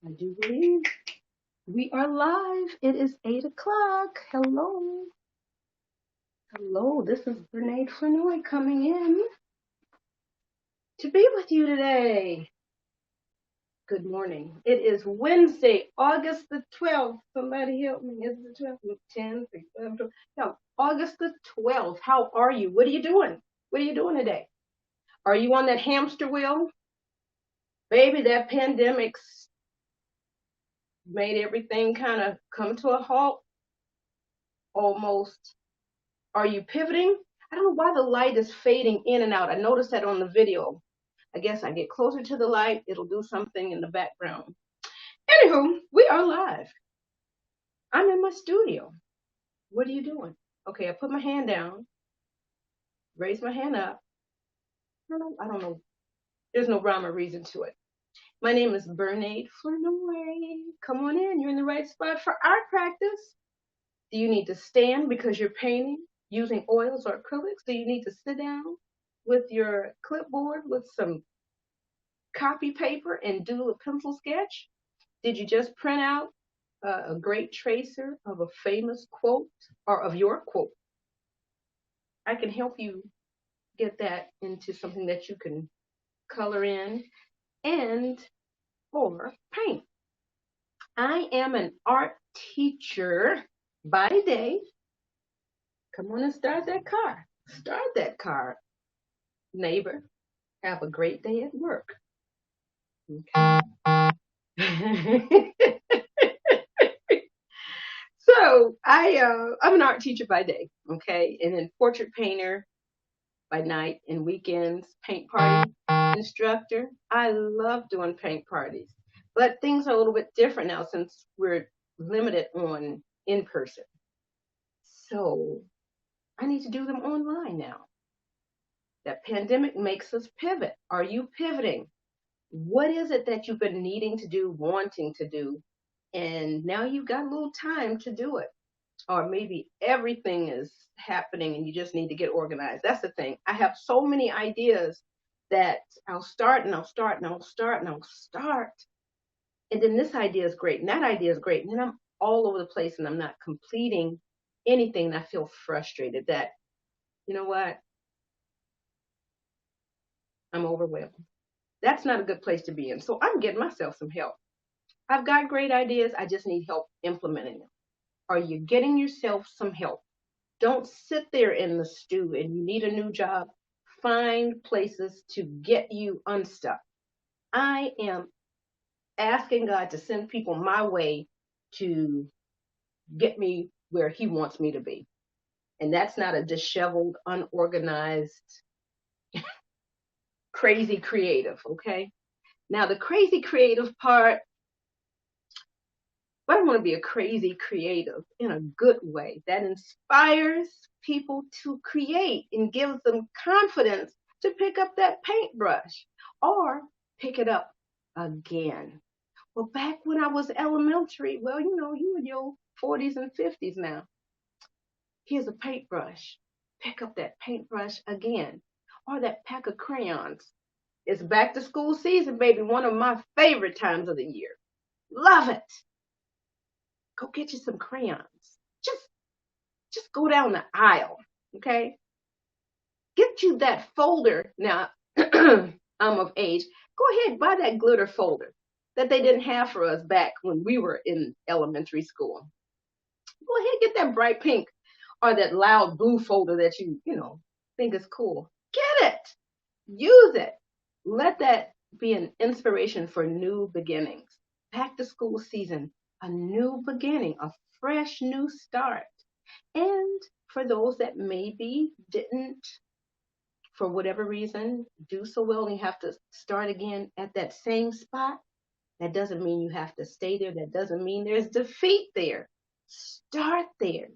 I do believe we are live. It is 8 o'clock. Hello. Hello, this is Brene Flanoy coming in to be with you today. Good morning. It is Wednesday, August the 12th. Somebody help me. Is it the 12th? 10, 11, 12. No, August the 12th. How are you? What are you doing? What are you doing today? Are you on that hamster wheel? Baby, that pandemic's made everything kind of come to a halt almost. Are you pivoting? I don't know why the light is fading in and out. I noticed that on the video. I guess I get closer to the light, it'll do something in the background. Anywho, we are live. I'm in my studio. What are you doing? Okay, I put my hand down, raise my hand up. I don't know. There's no rhyme or reason to it. My name is Brene Flanoy. Come on in. You're in the right spot for art practice. Do you need to stand because you're painting using oils or acrylics? Do you need to sit down with your clipboard with some copy paper and do a pencil sketch? Did you just print out a great tracer of a famous quote or of your quote? I can help you get that into something that you can color in and or paint. I am an art teacher by day. Come on and start that car. Start that car. Neighbor, have a great day at work. Okay. So I'm an art teacher by day, okay, and then portrait painter by night and weekends, paint party instructor. I love doing paint parties, but things are a little bit different now since we're limited on in person. So I need to do them online now. That pandemic makes us pivot. Are you pivoting? What is it that you've been needing to do, wanting to do, and now you've got a little time to do it? Or maybe everything is happening and you just need to get organized. That's the thing. I have so many ideas that I'll start and I'll start and I'll start and I'll start. And then this idea is great and that idea is great. And then I'm all over the place and I'm not completing anything. And I feel frustrated that, you know what? I'm overwhelmed. That's not a good place to be in. So I'm getting myself some help. I've got great ideas. I just need help implementing them. Are you getting yourself some help? Don't sit there in the stew and you need a new job. Find places to get you unstuck. I am asking God to send people my way to get me where He wants me to be. And that's not a disheveled, unorganized, crazy creative, okay? Now, the crazy creative part, but I want to be a crazy creative in a good way that inspires people to create and gives them confidence to pick up that paintbrush or pick it up again. Well, back when I was elementary, well, you in your 40s and 50s now. Here's a paintbrush. Pick up that paintbrush again. Or that pack of crayons. It's back to school season, baby. One of my favorite times of the year. Love it. Go get you some crayons. Just go down the aisle, okay? Get you that folder. Now, I'm of age. Go ahead, buy that glitter folder that they didn't have for us back when we were in elementary school. Go ahead, get that bright pink or that loud blue folder that you think is cool. Get it. Use it. Let that be an inspiration for new beginnings. Back to school season, a new beginning, a fresh new start. And for those that maybe didn't, for whatever reason, do so well and you have to start again at that same spot, that doesn't mean you have to stay there. That doesn't mean there's defeat there. Start there.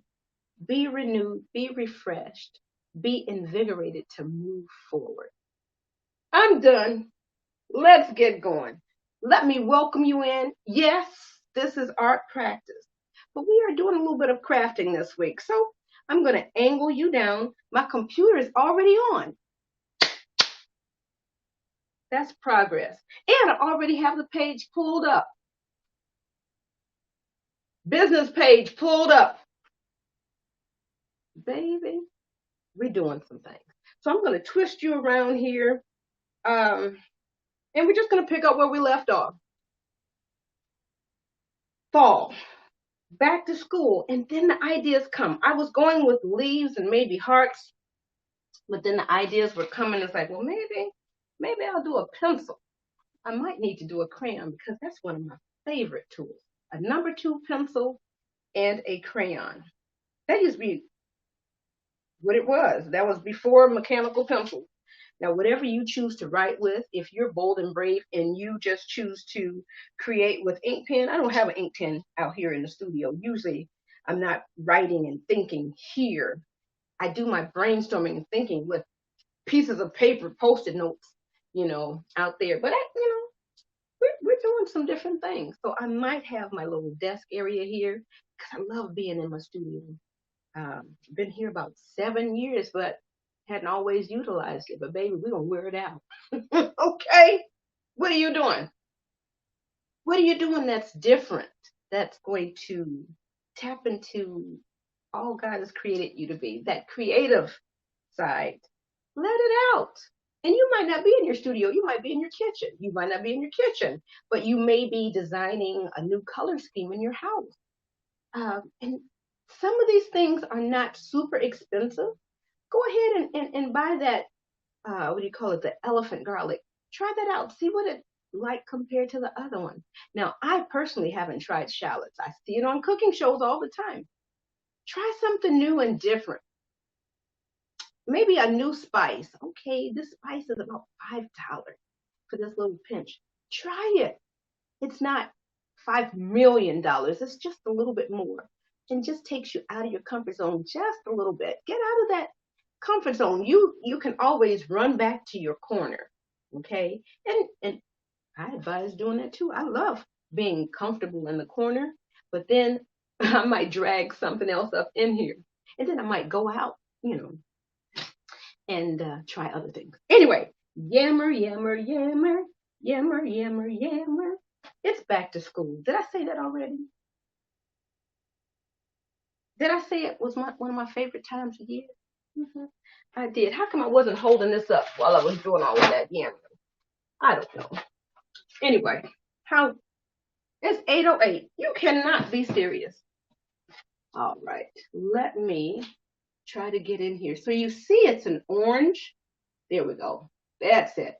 Be renewed, be refreshed, be invigorated to move forward. I'm done. Let's get going. Let me welcome you in. Yes, this is art practice, but we are doing a little bit of crafting this week. So I'm going to angle you down. My computer is already on. That's progress. And I already have the page pulled up. Business page pulled up. Baby, we're doing some things. So I'm going to twist you around here. Um, and we're just going to pick up where we left off. Fall, back to school. And then the ideas come. I was going with leaves and maybe hearts, but then the ideas were coming. It's like, well, maybe I'll do a pencil. I might need to do a crayon because that's one of my favorite tools. A number 2 pencil and a crayon. That used to be what it was. That was before mechanical pencils. Now, whatever you choose to write with, if you're bold and brave and you just choose to create with ink pen, I don't have an ink pen out here in the studio. Usually, I'm not writing and thinking here. I do my brainstorming and thinking with pieces of paper, post-it notes, out there. But we're doing some different things. So I might have my little desk area here because I love being in my studio. Been here about 7 years, but hadn't always utilized it. But baby, we're gonna wear it out. Okay. What are you doing? What are you doing that's different? That's going to tap into all God has created you to be, that creative side. Let it out. And you might not be in your studio. You might be in your kitchen. You might not be in your kitchen, but you may be designing a new color scheme in your house. And some of these things are not super expensive. Go ahead and buy that, what do you call it, the elephant garlic. Try that out. See what it's like compared to the other one. Now, I personally haven't tried shallots. I see it on cooking shows all the time. Try something new and different. Maybe a new spice. Okay, this spice is about $5 for this little pinch. Try it. It's not $5 million. It's just a little bit more. And just takes you out of your comfort zone just a little bit. Get out of that comfort zone. You can always run back to your corner. Okay? And I advise doing that too. I love being comfortable in the corner, but then I might drag something else up in here. And then I might go out, and try other things. Anyway, yammer, yammer, yammer, yammer, yammer, yammer. It's back to school. Did I say that already? Did I say it was one of my favorite times of year? Mm-hmm. I did. How come I wasn't holding this up while I was doing all of that yammering? I don't know. Anyway, how it's 8:08. You cannot be serious. All right, let me try to get in here. So you see it's an orange. There we go. That's it.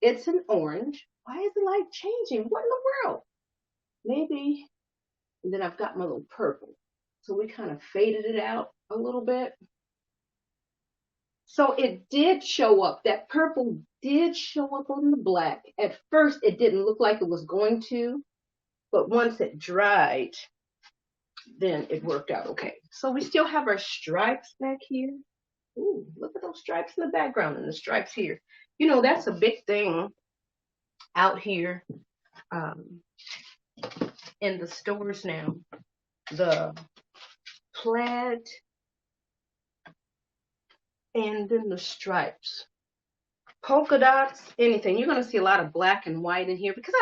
It's an orange. Why is the light changing? What in the world? Maybe, and then I've got my little purple. So we kind of faded it out a little bit. So it did show up. That purple did show up on the black. At first, it didn't look like it was going to, but once it dried, then it worked out okay. So we still have our stripes back here. Ooh, look at those stripes in the background and the stripes here. That's a big thing out here in the stores now. The plaid and then the stripes. Polka dots, anything. You're going to see a lot of black and white in here because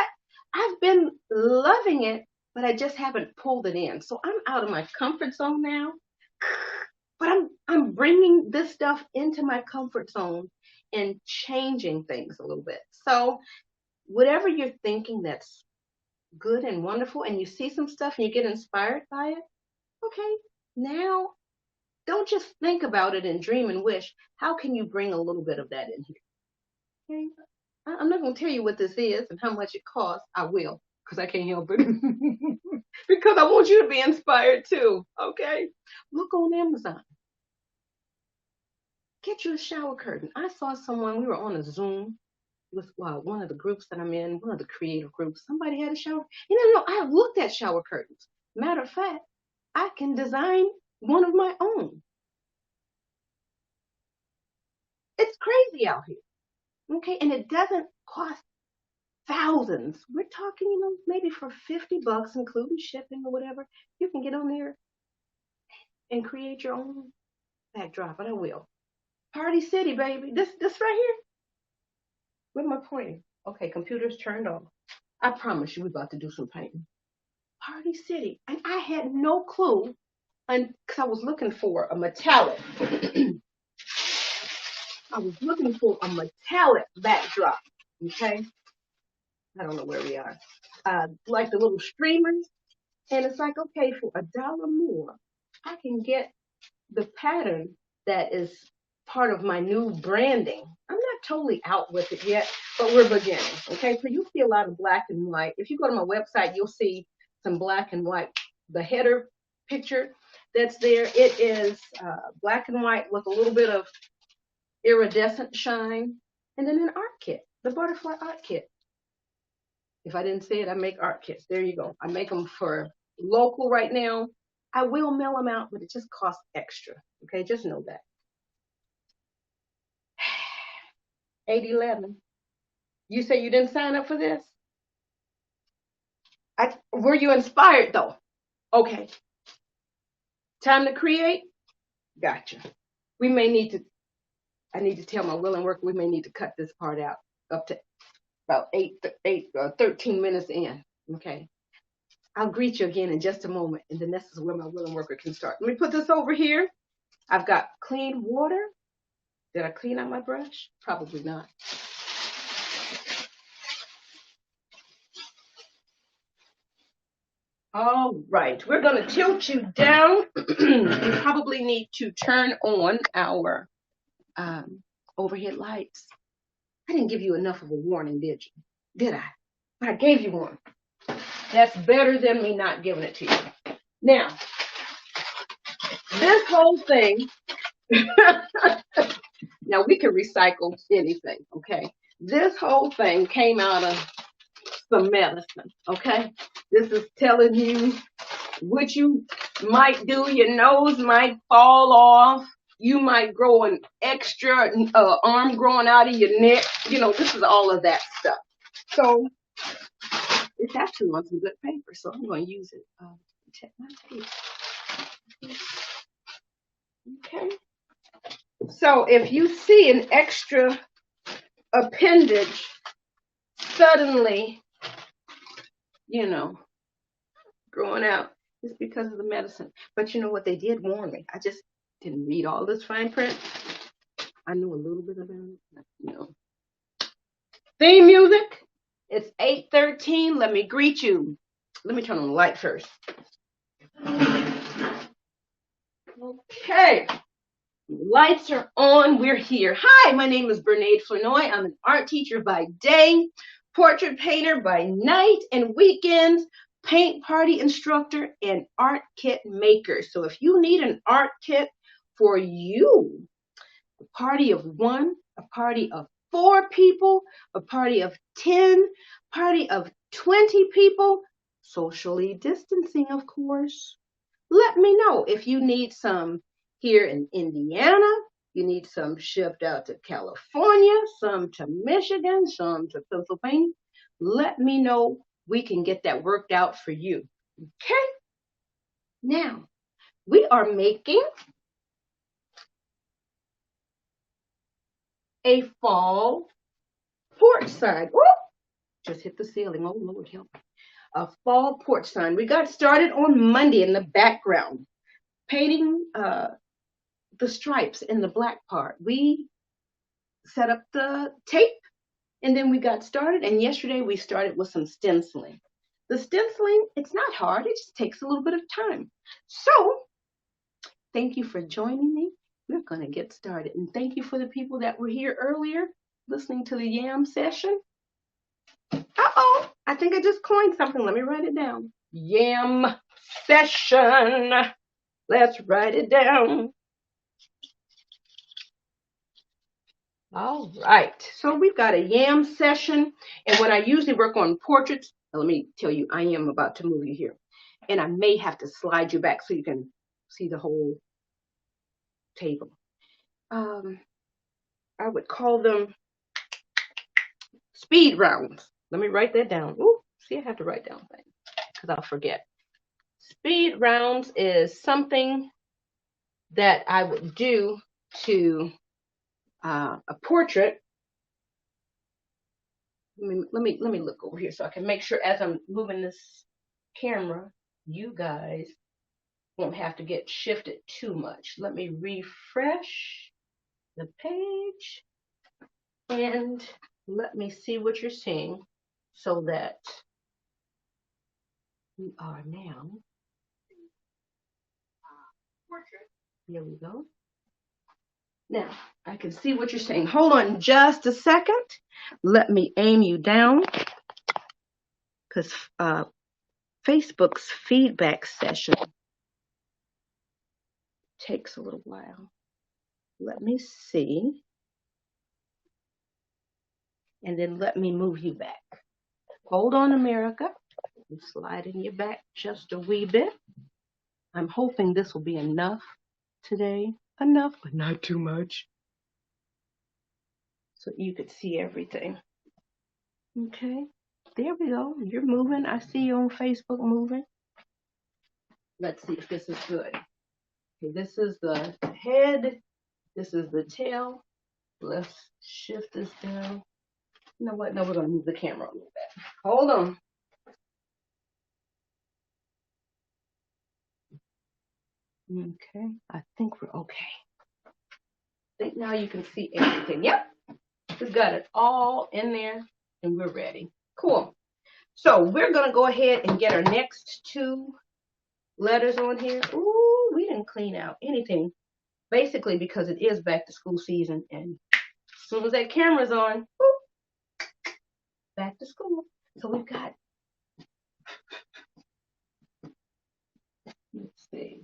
I've been loving it, but I just haven't pulled it in. So I'm out of my comfort zone now. But I'm bringing this stuff into my comfort zone and changing things a little bit. So whatever you're thinking that's good and wonderful, and you see some stuff and you get inspired by it, okay, now don't just think about it and dream and wish. How can you bring a little bit of that in here? Okay, I'm not going to tell you what this is and how much it costs. I will, because I can't help it. Because I want you to be inspired too. Okay, look on Amazon. Get you a shower curtain. I saw someone, we were on a Zoom with one of the groups that I'm in, one of the creative groups. Somebody had a shower. I have looked at shower curtains. Matter of fact, I can design one of my own. It's crazy out here. Okay, and it doesn't cost thousands. We're talking, maybe for $50, including shipping or whatever, you can get on there and create your own backdrop. And I will. Party City, baby. This right here. Where am I pointing? Okay, computer's turned off. I promise you, we're about to do some painting. Party City. And I had no clue because I was looking for a metallic. I was looking for a metallic backdrop. Okay. I don't know where we are. Like the little streamers. And it's like, okay, for $1 more, I can get the pattern that is part of my new branding. I'm not totally out with it yet, but we're beginning. Okay, so you'll see a lot of black and white. If you go to my website, you'll see some black and white. The header picture that's there, it is black and white with a little bit of iridescent shine, and then an art kit, the butterfly art kit. If I didn't say it, I make art kits. There you go. I make them for local right now. I will mail them out, but it just costs extra. Okay, just know that. 811. You say you didn't sign up for this? Were you inspired though? Okay. Time to create? Gotcha. We may need to, I need to tell my willing worker we may need to cut this part out up to about 13 minutes in. Okay. I'll greet you again in just a moment, and then this is where my willing worker can start. Let me put this over here. I've got clean water. Did I clean out my brush? Probably not. All right, we're going to tilt you down. We probably need to turn on our overhead lights. I didn't give you enough of a warning, did you? Did I? But I gave you one. That's better than me not giving it to you. Now, this whole thing, now we can recycle anything, okay? This whole thing came out of some medicine, okay? This is telling you what you might do. Your nose might fall off. You might grow an extra arm growing out of your neck. You know, this is all of that stuff. So it's actually on some good paper, so I'm going to use it to check my tape. Okay. So if you see an extra appendage suddenly, you know, growing out, it's because of the medicine. But you know what? They did warn me. I just didn't read all this fine print. I knew a little bit about it, you know. Theme music. It's 8:13. Let me greet you. Let me turn on the light first. Okay. Lights are on. We're here. Hi, my name is Bernaid Flanoy. I'm an art teacher by day, portrait painter by night and weekends, paint party instructor, and art kit maker. So if you need an art kit for you, a party of 1, a party of 4 people, a party of 10, party of 20 people, socially distancing, of course. Let me know if you need some here in Indiana. You need some shipped out to California, some to Michigan, some to Pennsylvania. Let me know. We can get that worked out for you. Okay? Now, we are making a fall porch sign. Woo! Just hit the ceiling. Oh, Lord help me. A fall porch sign. We got started on Monday in the background, painting the stripes in the black part. We set up the tape, and then we got started. And yesterday we started with some stenciling. The stenciling, it's not hard. It just takes a little bit of time. So thank you for joining me. We're going to get started. And thank you for the people that were here earlier listening to the YAM session. Uh-oh, I think I just coined something. Let me write it down. YAM session. Let's write it down. All right, so we've got a YAM session, and when I usually work on portraits, let me tell you, I am about to move you here, and I may have to slide you back so you can see the whole table. I would call them speed rounds. Let me write that down. Ooh, see, I have to write down things because I'll forget. Speed rounds is something that I would do to a portrait. Let me look over here so I can make sure as I'm moving this camera, you guys won't have to get shifted too much. Let me refresh the page and let me see what you're seeing so that we are now. Here we go. Now, I can see what you're saying. Hold on just a second. Let me aim you down because Facebook's feedback session takes a little while. Let me see. And then let me move you back. Hold on, America. I'm sliding you back just a wee bit. I'm hoping this will be enough today. Enough, but not too much. So you could see everything. Okay, there we go. You're moving. I see you on Facebook moving. Let's see if this is good. Okay, this is the head. This is the tail. Let's shift this down. You know what? No, we're going to move the camera a little bit. Hold on. Okay, I think we're okay. I think now you can see everything. Yep, we've got it all in there and we're ready. Cool. So we're going to go ahead and get our next two letters on here. Ooh, we didn't clean out anything. Basically because it is back to school season and as soon as that camera's on, whoop, back to school. So we've got, let's see.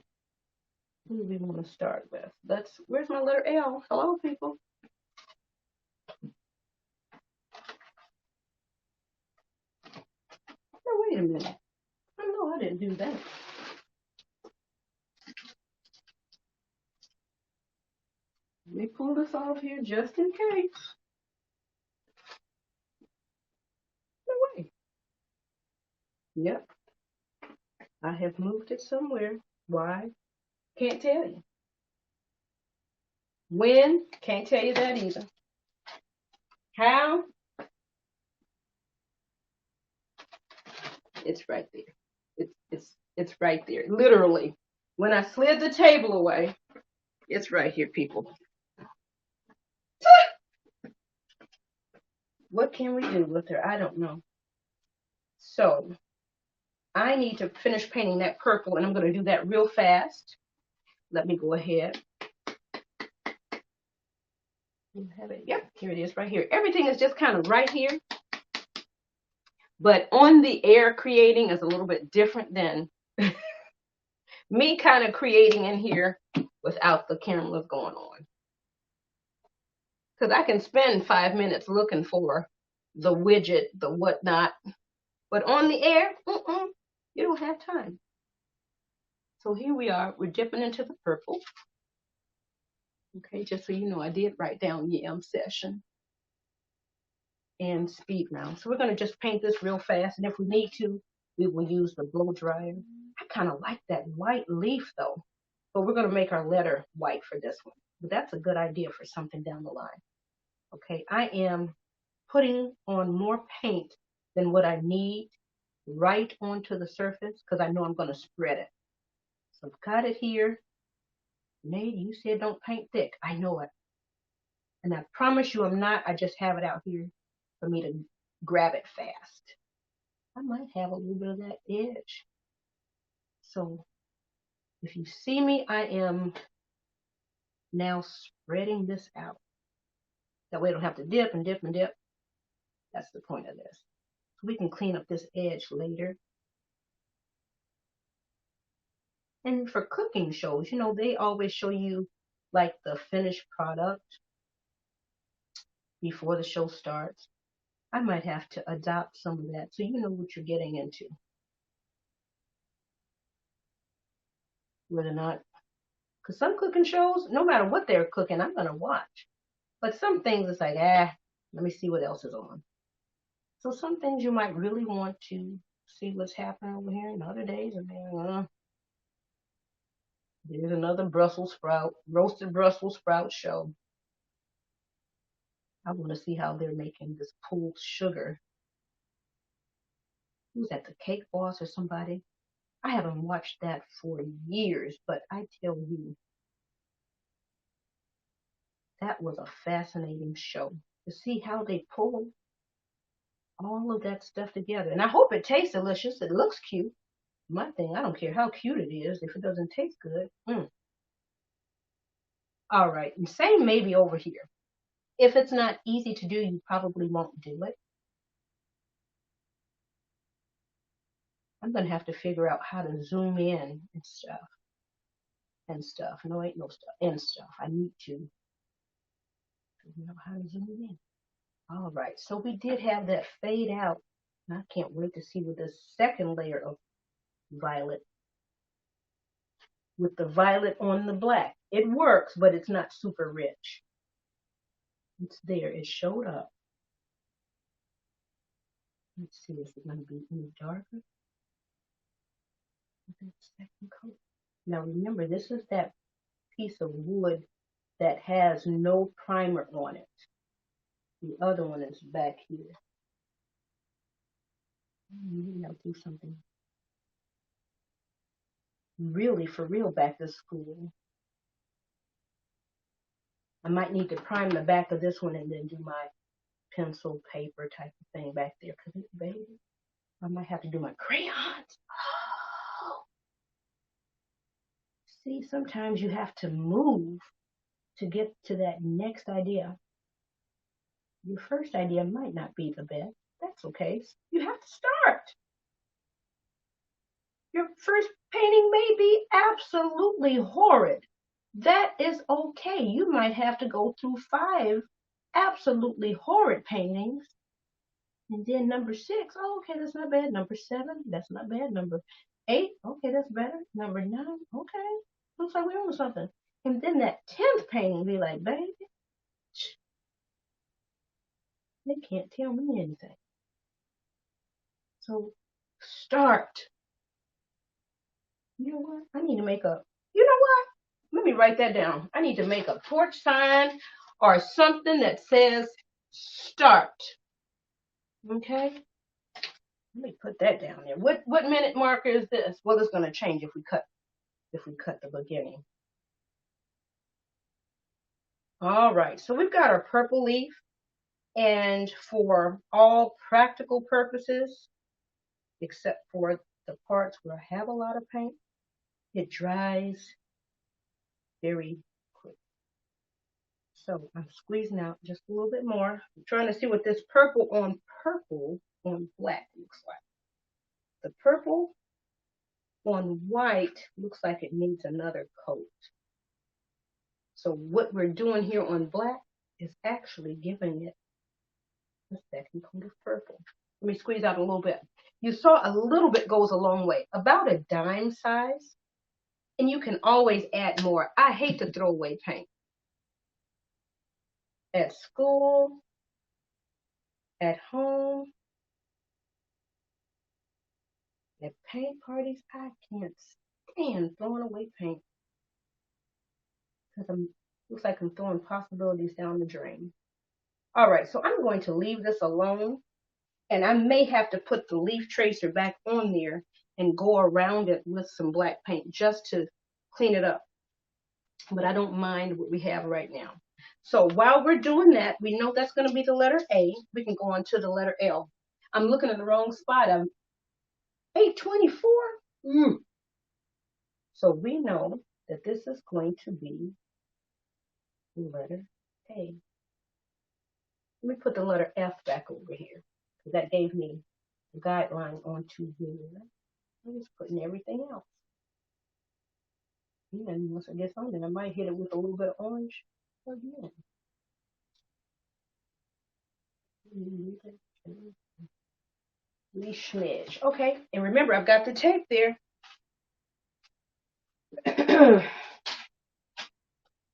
Who do we want to start with? Where's my letter L? Hello, people. Oh, wait a minute. Oh, no, I didn't do that. Let me pull this off here just in case. No way. Yep. I have moved it somewhere. Why? Can't tell you. When? Can't tell you that either. How? It's right there. It's right there. Literally. When I slid the table away, it's right here, people. What can we do with her? I don't know. So I need to finish painting that purple, and I'm going to do that real fast. Let me go ahead. You have it. Yep, here it is right here. Everything is just kind of right here. But on the air creating is a little bit different than me kind of creating in here without the cameras going on. Because I can spend 5 minutes looking for the widget, the whatnot. But on the air, you don't have time. So here we are. We're dipping into the purple. Okay, just so you know, I did write down Yam session and speed round. So we're going to just paint this real fast. And if we need to, we will use the blow dryer. I kind of like that white leaf though. But we're going to make our letter white for this one. But that's a good idea for something down the line. Okay, I am putting on more paint than what I need right onto the surface because I know I'm going to spread it. So I've got it here. Nate, you said don't paint thick. I know it. And I promise you I'm not. I just have it out here for me to grab it fast. I might have a little bit of that edge. So if you see me, I am now spreading this out. That way I don't have to dip and dip and dip. That's the point of this. So we can clean up this edge later. And for cooking shows, you know, they always show you like the finished product before the show starts. I might have to adopt some of that so you know what you're getting into. Whether or not, because some cooking shows, no matter what they're cooking, I'm going to watch. But some things it's like, let me see what else is on. So some things you might really want to see what's happening over here, and other days, there's another Brussels sprout, roasted Brussels sprout show. I want to see how they're making this pulled sugar. Who's that, the Cake Boss or somebody? I haven't watched that for years, but I tell you, that was a fascinating show to see how they pull all of that stuff together. And I hope it tastes delicious. It looks cute. My thing, I don't care how cute it is. If it doesn't taste good, All right, and same maybe over here. If it's not easy to do, you probably won't do it. I'm gonna have to figure out how to zoom in and stuff. No, ain't no stuff and stuff. I need to figure out how to zoom in. All right, so we did have that fade out. I can't wait to see with this second layer of violet, with the violet on the black. It works, but it's not super rich. It's there, it showed up. Let's see, is it gonna be any darker? Second coat. Now remember, this is that piece of wood that has no primer on it. The other one is back here. Maybe I'll do something really for real back to school. I might need to prime the back of this one and then do my pencil paper type of thing back there. Cause it's baby. I might have to do my crayons. Oh. See, sometimes you have to move to get to that next idea. Your first idea might not be the best. That's okay. You have to start. Your first painting may be absolutely horrid. That is okay. You might have to go through 5 absolutely horrid paintings. And then number 6, oh, okay, that's not bad. Number 7, that's not bad. Number 8, okay, that's better. Number 9, okay, looks like we're on something. And then that 10th painting be like, baby, they can't tell me anything. So start. You know what? I need to make a, you know what? Let me write that down. I need to make a porch sign or something that says start. Okay? Let me put that down there. What minute marker is this? Well, it's going to change if we cut the beginning. All right. So we've got our purple leaf, and for all practical purposes, except for the parts where I have a lot of paint, it dries very quick. So I'm squeezing out just a little bit more. I'm trying to see what this purple on black looks like. The purple on white looks like it needs another coat. So what we're doing here on black is actually giving it a second coat of purple. Let me squeeze out a little bit. You saw a little bit goes a long way, about a dime size. And you can always add more. I hate to throw away paint. At school, at home, at paint parties, I can't stand throwing away paint. Because looks like I'm throwing possibilities down the drain. All right, so I'm going to leave this alone. And I may have to put the leaf tracer back on there and go around it with some black paint just to clean it up. But I don't mind what we have right now. So while we're doing that, we know that's going to be the letter A. We can go on to the letter L. I'm looking in the wrong spot. I'm 824. So we know that this is going to be the letter A. Let me put the letter F back over here. That gave me a guideline onto here. I'm just putting everything else. And once it gets on there, I might hit it with a little bit of orange again. Smidge. Okay, and remember, I've got the tape there.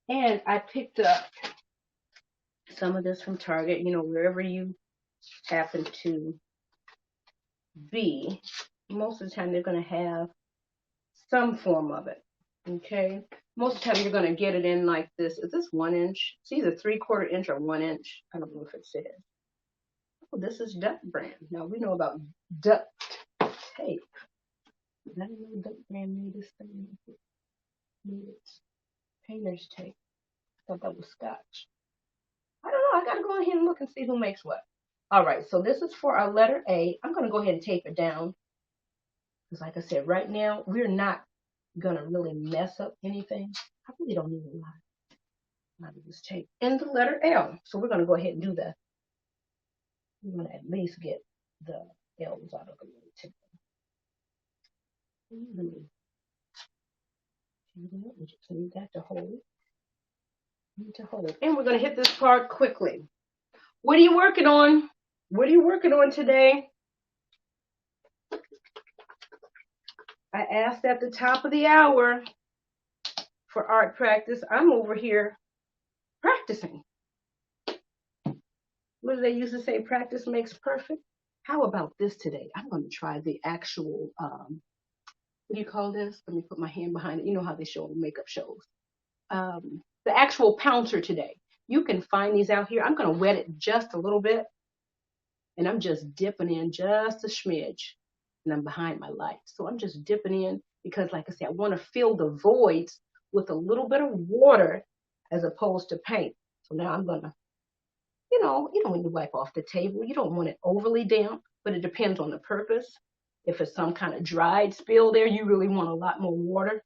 And I picked up some of this from Target, you know, wherever you happen to be. Most of the time, they're going to have some form of it. Okay, most of the time you're going to get it in like this. Is this 1 inch? It's either 3/4 inch or 1 inch. I don't know if it says. Oh, this is Duck brand. Now we know about Duck tape. I didn't know Duck Brand made this thing. Made it painter's tape. I thought that was Scotch. I don't know. I gotta go ahead and look and see who makes what. All right, so this is for our letter A. I'm gonna go ahead and tape it down because, like I said, right now we're not gonna really mess up anything. I really don't need a lot of this tape. And the letter L. So we're gonna go ahead and do that. We're gonna at least get the L's out of the way today. We just need that to hold. And we're gonna hit this part quickly. What are you working on? What are you working on today? I asked at the top of the hour for art practice. I'm over here practicing. What do they used to say? Practice makes perfect. How about this today? I'm going to try the actual, what do you call this? Let me put my hand behind it. You know how they show on makeup shows. The actual pouncer today. You can find these out here. I'm going to wet it just a little bit. And I'm just dipping in just a smidge. And I'm behind my light. So I'm just dipping in because, like I said, I want to fill the voids with a little bit of water as opposed to paint. So now I'm going to, you know, when you wipe off the table, you don't want it overly damp, but it depends on the purpose. If it's some kind of dried spill there, you really want a lot more water.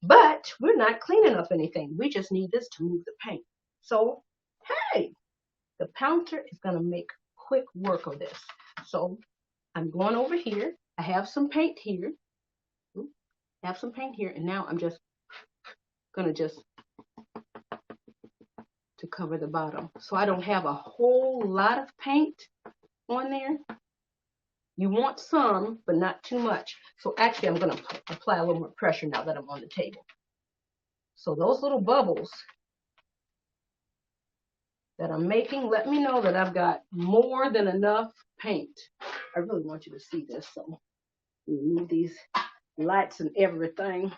But we're not cleaning up anything. We just need this to move the paint. So, hey, the pouncer is going to make quick work of this. So I'm going over here. I have some paint here. And now I'm just going to cover the bottom. So I don't have a whole lot of paint on there. You want some, but not too much. So actually, I'm going to apply a little more pressure now that I'm on the table. So those little bubbles that I'm making, let me know that I've got more than enough paint. I really want you to see this. So remove these lights and everything.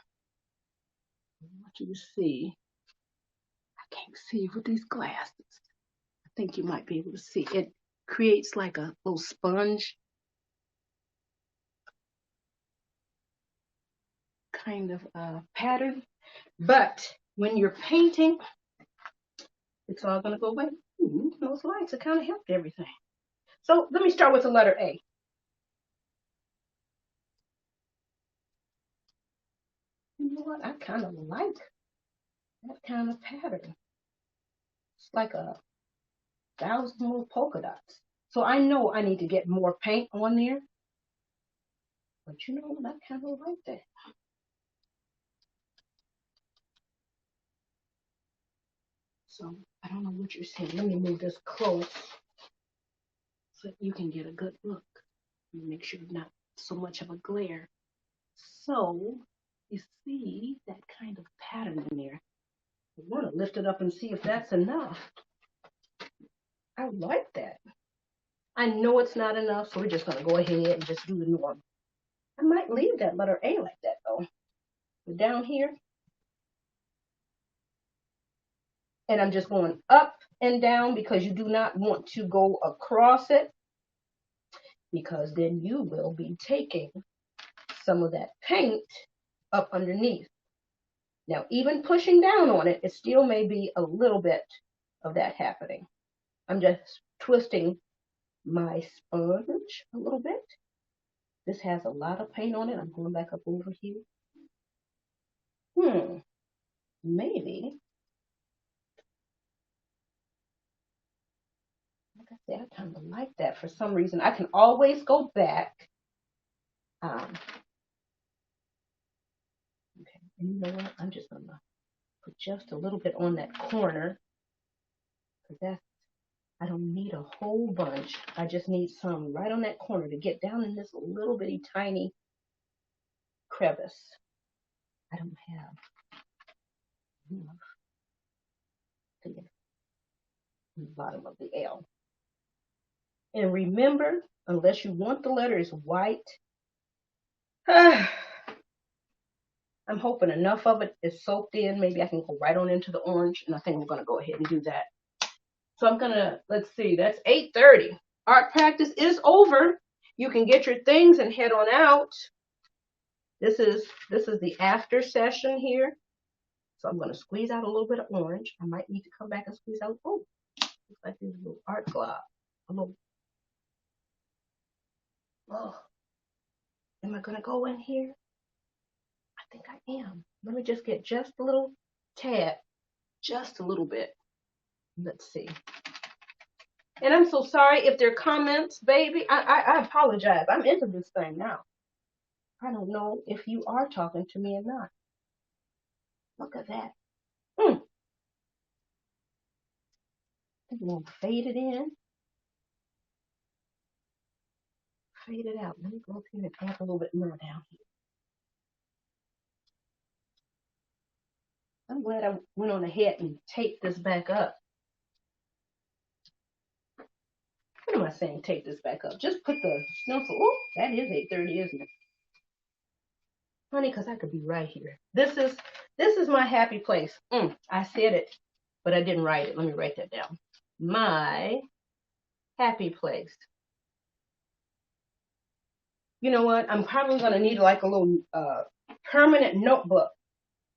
I want you to see. I can't see with these glasses. I think you might be able to see. It creates like a little sponge kind of pattern. But when you're painting, it's all going to go away. Those lights have kind of helped everything. So let me start with the letter A. You know what? I kind of like that kind of pattern. It's like 1,000 little polka dots. So I know I need to get more paint on there. But you know what? I kind of like that. So I don't know what you're saying. Let me move this close so you can get a good look. Make sure not so much of a glare. So you see that kind of pattern in there. I want to lift it up and see if that's enough. I like that. I know it's not enough, so we're just going to go ahead and just do the norm. I might leave that letter A like that, though. But down here, and I'm just going up and down because you do not want to go across it, because then you will be taking some of that paint up underneath. Now, even pushing down on it, it still may be a little bit of that happening. I'm just twisting my sponge a little bit. This has a lot of paint on it. I'm going back up over here. Maybe. Like I said, I kind of like that for some reason. I can always go back. Okay, and you know what? I'm just going to put just a little bit on that corner. Because I don't need a whole bunch. I just need some right on that corner to get down in this little bitty tiny crevice. I don't have enough to get on the bottom of the L. And remember, unless you want the letters white, I'm hoping enough of it is soaked in. Maybe I can go right on into the orange, and I think we're going to go ahead and do that. So I'm going to, let's see, that's 8:30. Art practice is over, You can get your things and head on out. This is the after session here. So I'm going to squeeze out a little bit of orange. I might need to come back and squeeze out. Oh, looks like there's a little art glob. A little. Oh, am I going to go in here? I think I am. Let me just get just a little tad, just a little bit. Let's see. And I'm so sorry if there are comments, baby. I apologize. I'm into this thing now. I don't know if you are talking to me or not. Look at that. I'm going to fade it in. Fade it out. Let me go up here and add a little bit more down here. I'm glad I went on ahead and taped this back up. What am I saying? Tape this back up. Just put the stencil. Oh, that is 8:30, isn't it? Honey, because I could be right here. This is my happy place. I said it, but I didn't write it. Let me write that down. My happy place. You know what? I'm probably going to need like a little permanent notebook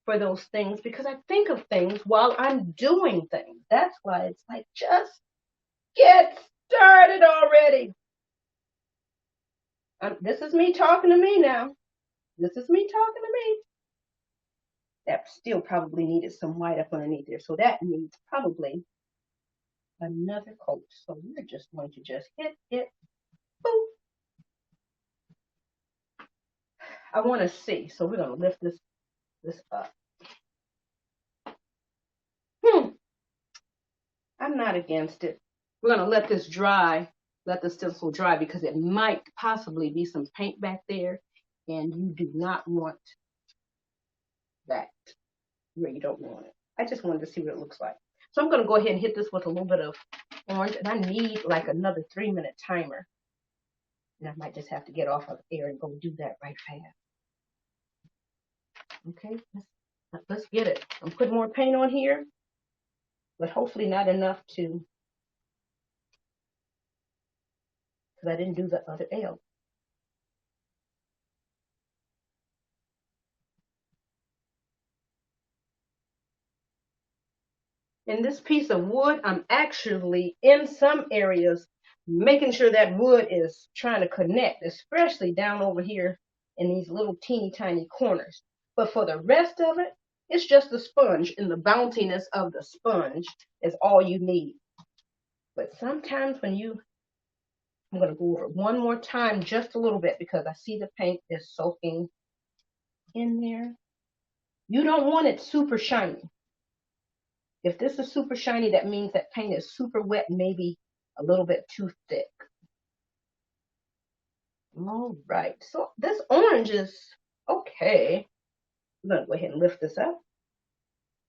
for those things because I think of things while I'm doing things. That's why it's like, just get started already. This is me talking to me now. This is me talking to me. That still probably needed some white up underneath there. So that needs probably another coat. So we're just going to just hit it. Boom. I want to see. So we're going to lift this up. I'm not against it. We're going to let this dry, let the stencil dry because it might possibly be some paint back there and you do not want that where you don't want it. I just wanted to see what it looks like. So I'm going to go ahead and hit this with a little bit of orange and I need like another 3-minute timer. And I might just have to get off of air and go do that right fast. Okay, let's get it. I'm putting more paint on here, but hopefully not enough to, because I didn't do the other L. In this piece of wood, I'm actually in some areas making sure that wood is trying to connect, especially down over here in these little teeny tiny corners. But for the rest of it, it's just the sponge, and the bounciness of the sponge is all you need. But sometimes when I'm going to go over one more time just a little bit because I see the paint is soaking in there. You don't want it super shiny. If this is super shiny, that means that paint is super wet, maybe a little bit too thick. All right, so this orange is okay. I'm going to go ahead and lift this up.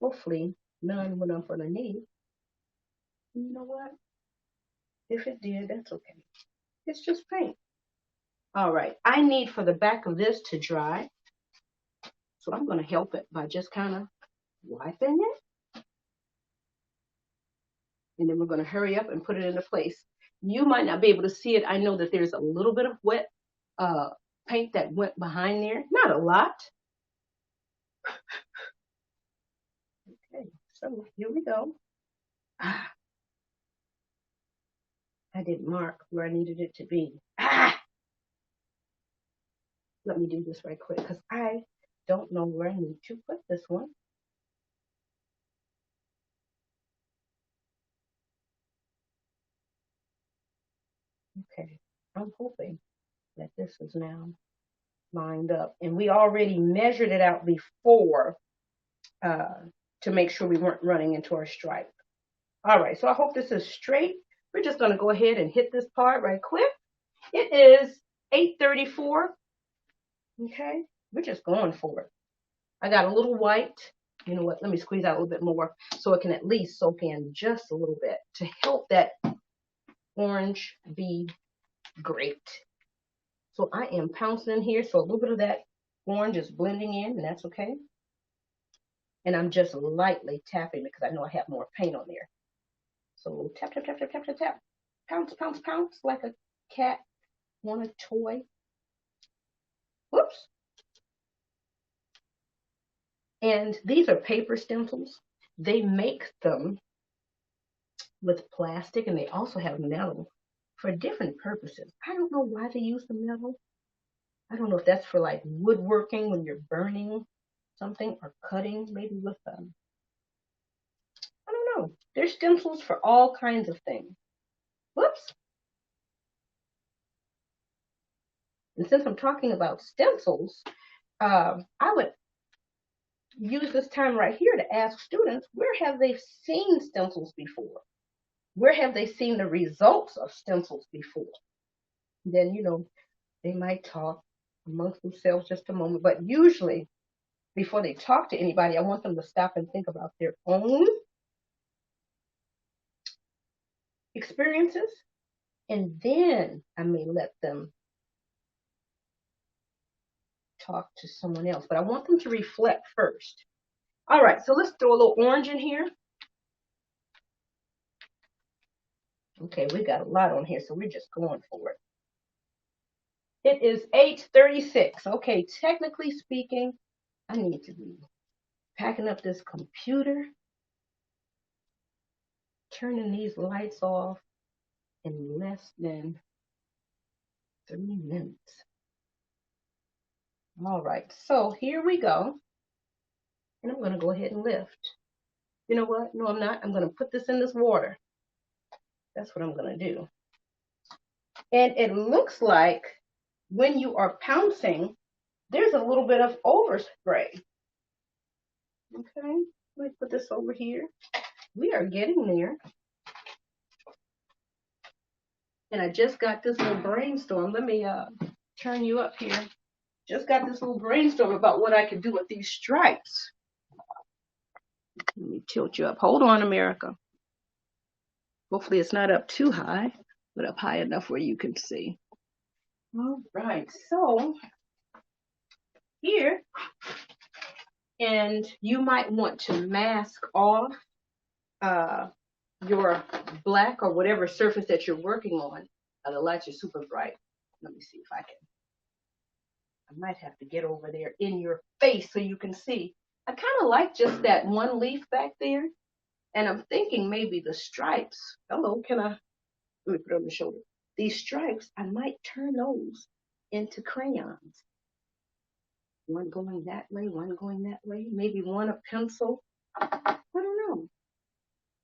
Hopefully none went up underneath. You know what? If it did, that's okay. It's just paint. All right, I need for the back of this to dry. So I'm going to help it by just kind of wiping it. And then we're going to hurry up and put it into place. You might not be able to see it. I know that there's a little bit of wet paint that went behind there. Not a lot. Okay, so here we go. I didn't mark where I needed it to be. Let me do this right quick because I don't know where I need to put this one. Okay, I'm hoping that this is now lined up. And we already measured it out before to make sure we weren't running into our stripe. All right, so I hope this is straight. We're just going to go ahead and hit this part right quick. It is 8:34. Okay, we're just going for it. I got a little white. You know what? Let me squeeze out a little bit more so it can at least soak in just a little bit to help that orange be great. So I am pouncing in here. So a little bit of that orange is blending in, and that's okay. And I'm just lightly tapping because I know I have more paint on there. So tap, tap, tap, tap, tap, tap, tap. Pounce, pounce, pounce like a cat on a toy. Whoops. And these are paper stencils. They make them with plastic and they also have metal for different purposes. I don't know why they use the metal. I don't know if that's for like woodworking when you're burning something or cutting, maybe with I don't know. There's stencils for all kinds of things. Whoops. And since I'm talking about stencils, I would use this time right here to ask students, where have they seen stencils before? Where have they seen the results of stencils before? Then, they might talk amongst themselves just a moment, but usually before they talk to anybody, I want them to stop and think about their own experiences, and then I may let them talk to someone else, but I want them to reflect first. All right, so let's throw a little orange in here. Okay, we got a lot on here, so we're just going for it. It is 8:36. Okay, technically speaking, I need to be packing up this computer, turning these lights off in less than 3 minutes. All right, so here we go. And I'm going to go ahead and lift. You know what? No, I'm not. I'm going to put this in this water. That's what I'm going to do. And it looks like when you are pouncing, there's a little bit of overspray. Okay, let me put this over here. We are getting there. And I just got this little brainstorm. Let me turn you up here. Just got this little brainstorm about what I could do with these stripes. Let me tilt you up. Hold on, America. Hopefully it's not up too high, but up high enough where you can see. All right, so here, and you might want to mask off your black or whatever surface that you're working on. The lights are super bright. Let me see if I can. I might have to get over there in your face so you can see. I kind of like just that one leaf back there. And I'm thinking maybe the stripes. Hello, let me put it on the shoulder. These stripes, I might turn those into crayons. One going that way, one going that way. Maybe one a pencil. I don't know.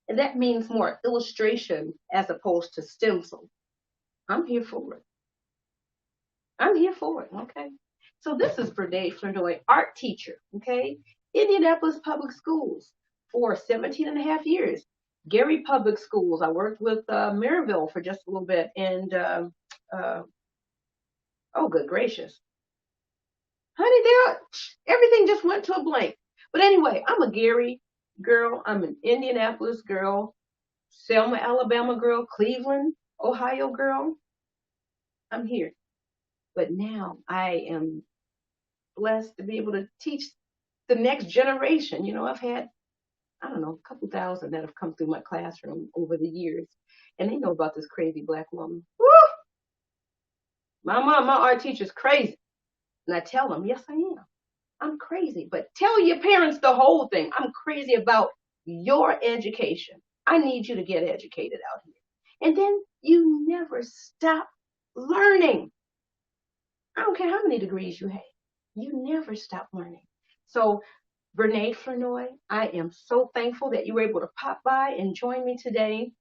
And that means more illustration as opposed to stencil. I'm here for it. I'm here for it, okay? So this is Brene Flournoy, art teacher, okay? Indianapolis Public Schools for 17 and a half years. Gary Public Schools, I worked with Maryville for just a little bit, and oh, good gracious. Honey, everything just went to a blank. But anyway, I'm a Gary girl. I'm an Indianapolis girl, Selma, Alabama girl, Cleveland, Ohio girl. I'm here. But now I am blessed to be able to teach the next generation. I've had, I don't know, a couple thousand that have come through my classroom over the years. And they know about this crazy black woman. Woo! My art teacher's crazy. And I tell them, yes, I am. I'm crazy. But tell your parents the whole thing. I'm crazy about your education. I need you to get educated out here. And then you never stop learning. I don't care how many degrees you have. You never stop learning. So, Brene Flournoy, I am so thankful that you were able to pop by and join me today.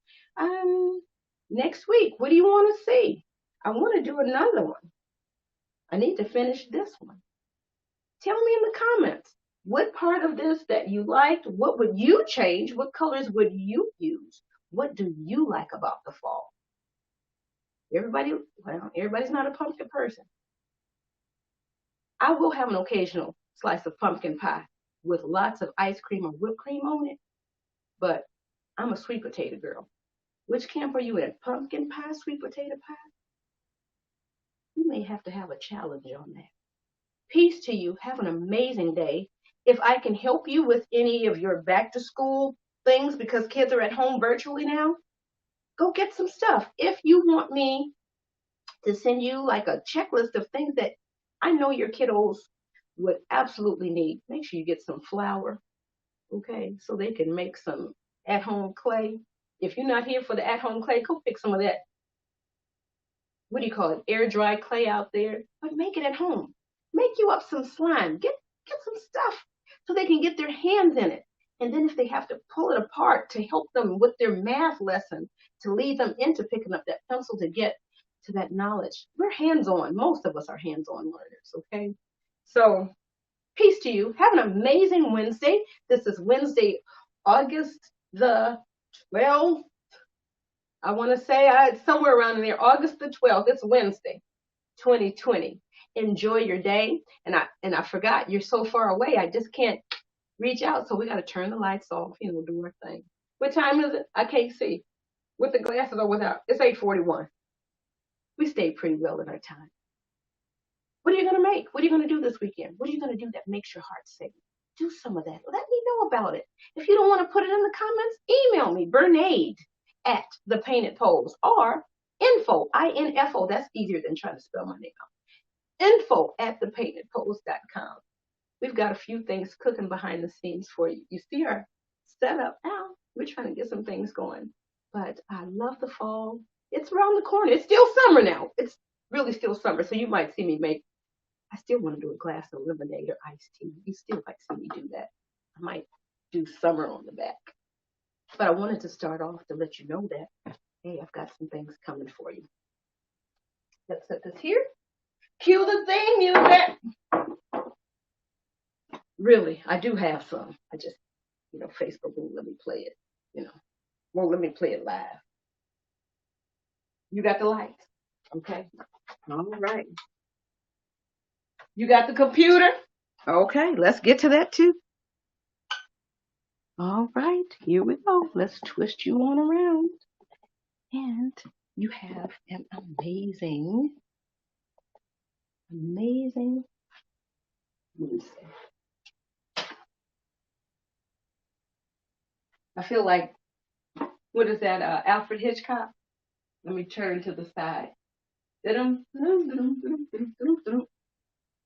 Next week, what do you want to see? I want to do another one. I need to finish this one. Tell me in the comments what part of this that you liked. What would you change? What colors would you use? What do you like about the fall? Everybody's not a pumpkin person. I will have an occasional slice of pumpkin pie with lots of ice cream or whipped cream on it, but I'm a sweet potato girl. Which camp are you in? Pumpkin pie, sweet potato pie? You may have to have a challenge on that. Peace to you. Have an amazing day. If I can help you with any of your back to school things because kids are at home virtually now, go get some stuff. If you want me to send you like a checklist of things that I know your kiddos would absolutely need. Make sure you get some flour, okay, so they can make some at-home clay. If you're not here for the at-home clay, go pick some of that, what do you call it, air dry clay out there, but make it at home. Make you up some slime. Get some stuff so they can get their hands in it. And then if they have to pull it apart to help them with their math lesson, to lead them into picking up that pencil to get to that knowledge. We're hands-on. Most of us are hands-on learners, okay? So peace to you. Have an amazing Wednesday. This is Wednesday, August the 12th. I want to say it's somewhere around in there, August the 12th. It's Wednesday, 2020. Enjoy your day. And I forgot, you're so far away, I just can't reach out. So we got to turn the lights off, do our thing. What time is it? I can't see. With the glasses or without? It's 8:41. We stayed pretty well in our time. What are you going to make? What are you going to do this weekend? What are you going to do that makes your heart sing? Do some of that. Let me know about it. If you don't want to put it in the comments, email me, Bernade at The Painted Poles, or info, I-N-F-O, that's easier than trying to spell my name out, info at thepaintedpoles.com. We've got a few things cooking behind the scenes for you. You see our setup now. We're trying to get some things going. But I love the fall. It's around the corner. It's still summer now. It's really still summer. So you might see me I still want to do a glass of lemonade or iced tea. You still might see me do that. I might do summer on the back. But I wanted to start off to let you know that, hey, I've got some things coming for you. Let's set this here. Cue the theme music. Really, I do have some. I just, Facebook won't let me play it, won't let me play it live. You got the lights? Okay. All right. You got the computer? Okay, let's get to that too. All right, here we go. Let's twist you on around. And you have an amazing Wednesday. I feel like, what is that, Alfred Hitchcock? Let me turn to the side.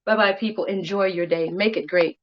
Bye-bye, people. Enjoy your day. Make it great.